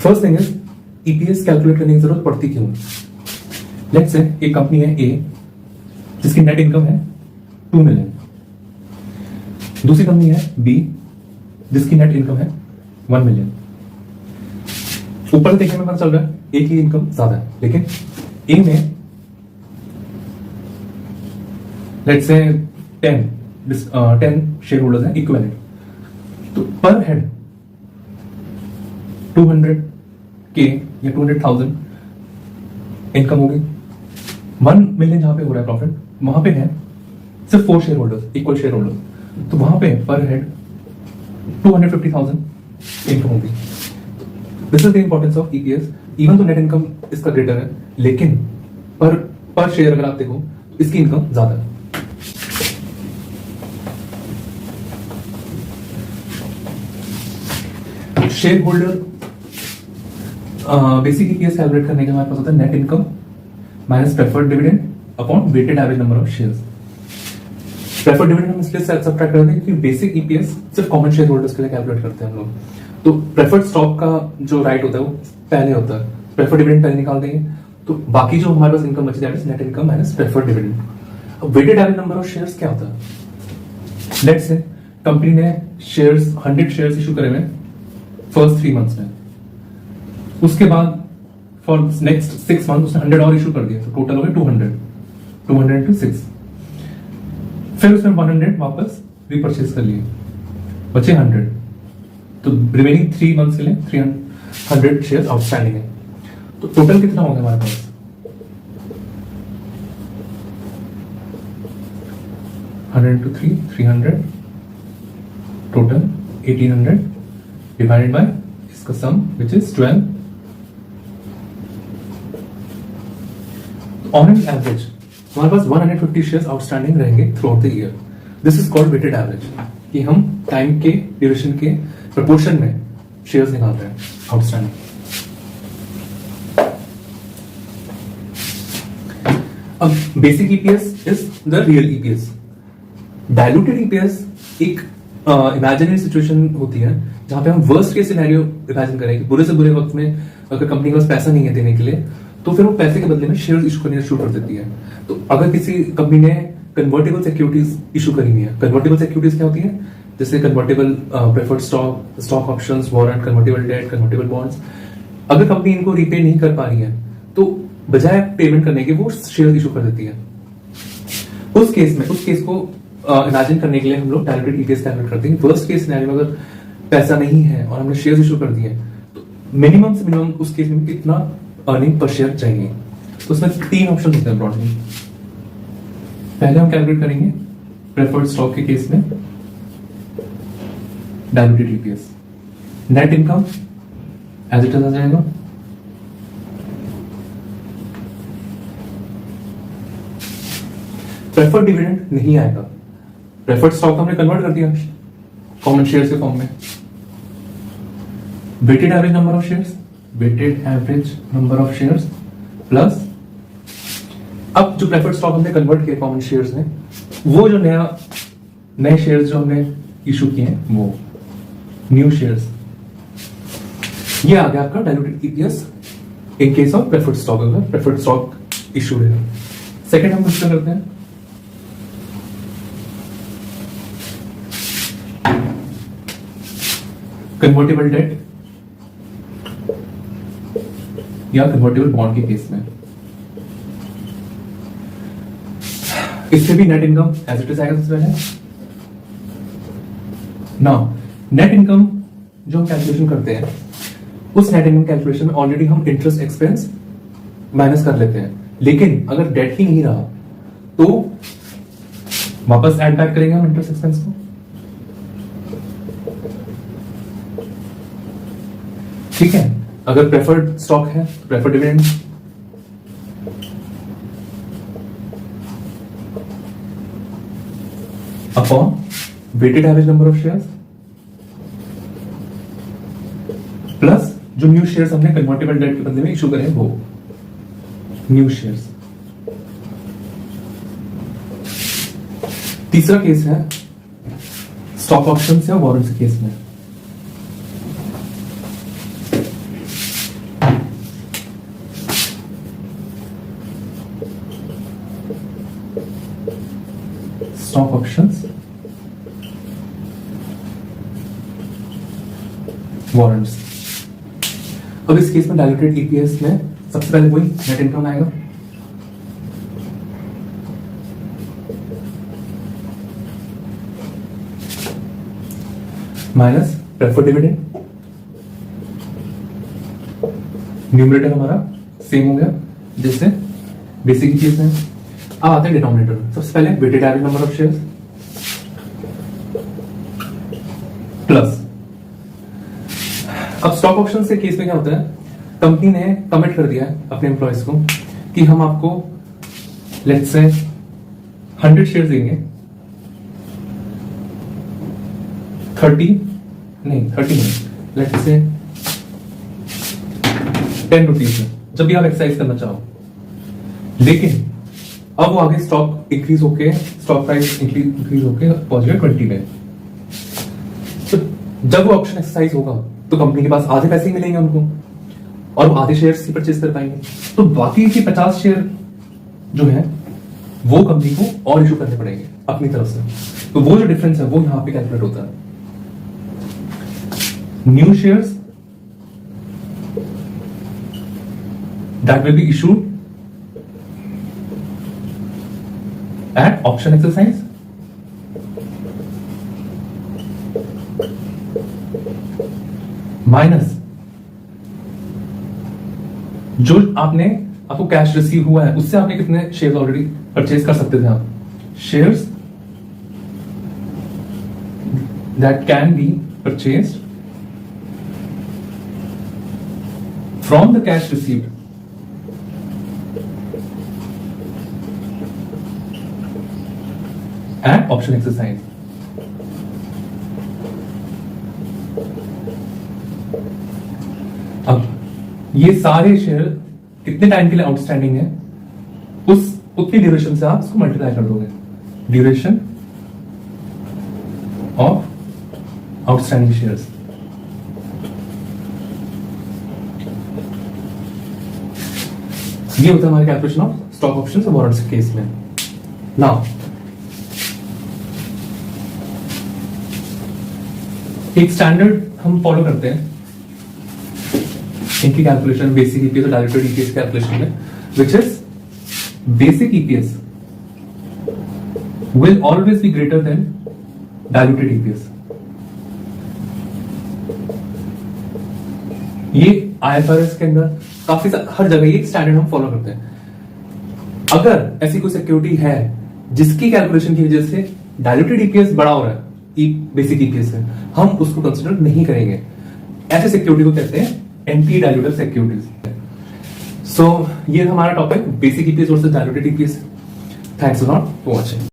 First thing is EPS calculate करने की जरूरत पड़ती क्यों? लेट्स से एक कंपनी है ए जिसकी नेट इनकम है 2 मिलियन, दूसरी कंपनी है बी जिसकी नेट इनकम है 1 मिलियन। ऊपर देखने में पता चल रहा है ए की इनकम ज्यादा है, लेकिन ए में लेट्स से 10 शेयर होल्डर्स हैं इक्विवेलेंट, तो पर हेड 200K या 200,000 इनकम होगी। 1 मिलियन जहां पे हो रहा है प्रॉफिट, वहां पे है सिर्फ 4 share holders, equal share holders, तो वहां पे पर हेड 250,000 इनकम होगी। This is the importance of EPS. Even तो नेट इनकम इसका ग्रेटर है, लेकिन पर शेयर अगर आप देखो तो इसकी इनकम ज्यादा है। Share holder basic EPS calculate करने के हमारे पास होता है net income minus preferred dividend upon wetted average number of shares. Preferred dividend हम इसलिए सब्ट्रैक्ट करते हैं क्योंकि बेसिक ईपीएस सिर्फ कॉमन शेयर होल्डर्स के लिए कैलकुलेट करते हैं हम लोग। तो प्रेफर्ड स्टॉक का जो राइट होता है वो पहले होता है, प्रेफर्ड डिविडेंड पहले निकाल देंगे, तो बाकी जो हमारे पास इनकम बची that is net income minus preferred dividend. अब weighted average number of shares क्या होता है? लेट्स से कंपनी ने शेयर्स 100 शेयर्स इशू करे हुए फर्स्ट 3 मंथ्स में, उसके बाद फॉर नेक्स्ट 6 मंथ उसने 100 और इशू कर दिया, तो टोटल हो गया 200 into 6। फिर उसने 100 वापस रीपरचेज कर लिए, बचे 100, तो रिमेनिंग 3 मंथ्स के लिए 300 शेयर आउटस्टैंडिंग है। तो टोटल कितना होगा हमारे पास? into 3 300, टोटल 1800 डिवाइडेड बाय इसका sum which is 12। On an average हमारे पास 150 शेयर्स आउटस्टैंडिंग रहेंगे throughout the year. This is called weighted average, कि हम टाइम के ड्यूरेशन के प्रोपोर्शन में शेयर्स निकालते हैं आउटस्टैंडिंग। अब basic EPS is the real EPS. Diluted EPS एक इमेजिनरी सिचुएशन होती है जहां पे हम वर्स्ट केस सिनेरियो इमेजिन करें कि बुरे से बुरे वक्त में अगर कंपनी के पास पैसा नहीं है देने के लिए, तो फिर वो पैसे के बदले में शेयर इशू करने शुरू कर देती है। तो अगर किसी कंपनी ने कन्वर्टेबल सिक्योरिटीज इशू करी हुई है, कन्वर्टेबल सिक्योरिटीज क्या होती है? जैसे convertible preferred stock options, warrant, convertible debt, convertible bonds. अगर कंपनी इनको रीपे नहीं कर पा रही है, तो बजाय पेमेंट करने के वो शेयर इशू कर देती है। उस केस को इमेजिन करने के लिए हम लोग डायलूटेड ईपीएस कैलकुलेट करते हैं। वर्स्ट केस सिनेरियो में अगर पैसा नहीं है और हमने शेयर इशू कर दिए, तो मिनिमम से मिनिमम उस केस में कितना अर्निंग पर शेयर चाहिए। तो उसमें 3 ऑप्शन होते हैं ब्रॉडली। पहले हम कैलकुलेट करेंगे प्रेफर्ड स्टॉक के केस में diluted EPS, net income as it is आ जाएगा, प्रेफर्ड डिविडेंड नहीं आएगा, प्रेफर्ड स्टॉक हमने कन्वर्ट कर दिया कॉमन शेयर के फॉर्म में। Weighted average number of shares, weighted average number of shares plus अब जो प्रेफर्ड स्टॉक हमने कन्वर्ट किया कॉमन शेयर्स में, वो जो नए शेयर्स जो हमने इशू किए हैं वो न्यू शेयर्स। ये आ गया आपका diluted EPS in case of preferred stock, अगर प्रेफर्ड स्टॉक इशू है। सेकेंड हम कुछ करते हैं कन्वर्टेबल डेट या कन्वर्टेबल बॉन्ड के केस में। इससे भी net income as it is आएगा सबसे पहले। नाउ नेट इनकम जो हम कैलकुलेशन करते हैं, उस नेट इनकम कैलकुलेशन में ऑलरेडी हम इंटरेस्ट एक्सपेंस माइनस कर लेते हैं, लेकिन अगर डेट ही नहीं रहा तो वापस ऐड बैक करेंगे हम इंटरेस्ट एक्सपेंस को। ठीक है, अगर प्रेफर्ड स्टॉक है तो preferred dividend, upon wetted average number of shares plus जो न्यू शेयर्स हमने कन्वर्टेबल डेट के बदले में इशू करे वो न्यू शेयर्स। तीसरा केस है स्टॉक ऑप्शंस या वारंट्स केस में। Stock options, warrants. अब इस केस में डायल्यूटेड ईपीएस में सबसे पहले वही नेट इनकम आएगा, माइनस प्रेफर्ड डिविडेंड, न्यूमरेटर हमारा सेम हो गया जैसे बेसिक ईपीएस में। अब आते हैं डिनोमिनेटर। सबसे पहले weighted average number of shares plus. अब स्टॉक ऑप्शन के केस में क्या होता है, कंपनी ने कमिट कर दिया है अपने एम्प्लॉयज को कि हम आपको लेट्स से 100 शेयर्स देंगे, 30 नहीं, लेट्स से 10 रुपीज में, जब भी आप एक्सरसाइज करना चाहो। लेकिन अब वो आगे स्टॉक इंक्रीज होके, स्टॉक प्राइस इंक्रीज होके पहुंच गया 20 में। तो जब वो ऑप्शन एक्सरसाइज होगा तो कंपनी के पास आधे पैसे ही मिलेंगे उनको, और वो आधे शेयर्स ही परचेज कर पाएंगे। तो बाकी के 50 शेयर जो है वो कंपनी को और इशू करने पड़ेंगे अपनी तरफ से। तो वो जो डिफरेंस है वो यहां पे कैलकुलेट होता है। New shares that will be issued at option exercise minus जो आपको कैश रिसीव हुआ है उससे आपने कितने शेयर्स ऑलरेडी परचेज कर सकते थे आप। Shares that can be purchased from the cash received at option exercise. अब ये सारे शेयर कितने टाइम के लिए आउटस्टैंडिंग है उतनी ड्यूरेशन से आप इसको मल्टीप्लाई कर दोगे, ड्यूरेशन ऑफ आउटस्टैंडिंग शेयर्स। ये होता है हमारे कैलकुलेशन ऑफ स्टॉक ऑप्शंस और वारंट्स के केस में। नाउ एक स्टैंडर्ड हम फॉलो करते हैं इनकी कैलकुलेशन, बेसिक ईपीएस और डायल्यूटेड ईपीएस कैलकुलेशन में, which is basic EPS will always be greater than diluted EPS. ये आईएफआरएस के अंदर काफी हर जगह ये स्टैंडर्ड हम फॉलो करते हैं। अगर ऐसी कोई सिक्योरिटी है जिसकी कैलकुलेशन की वजह से डायल्यूटेड ईपीएस बड़ा हो रहा है बेसिक ईपीएस से, हम उसको कंसिडर नहीं करेंगे। ऐसे सिक्योरिटी को कहते हैं एंटी डायल्यूटेड सिक्योरिटीज। सो ये हमारा topic basic EPS versus diluted EPS. Thanks a lot for watching.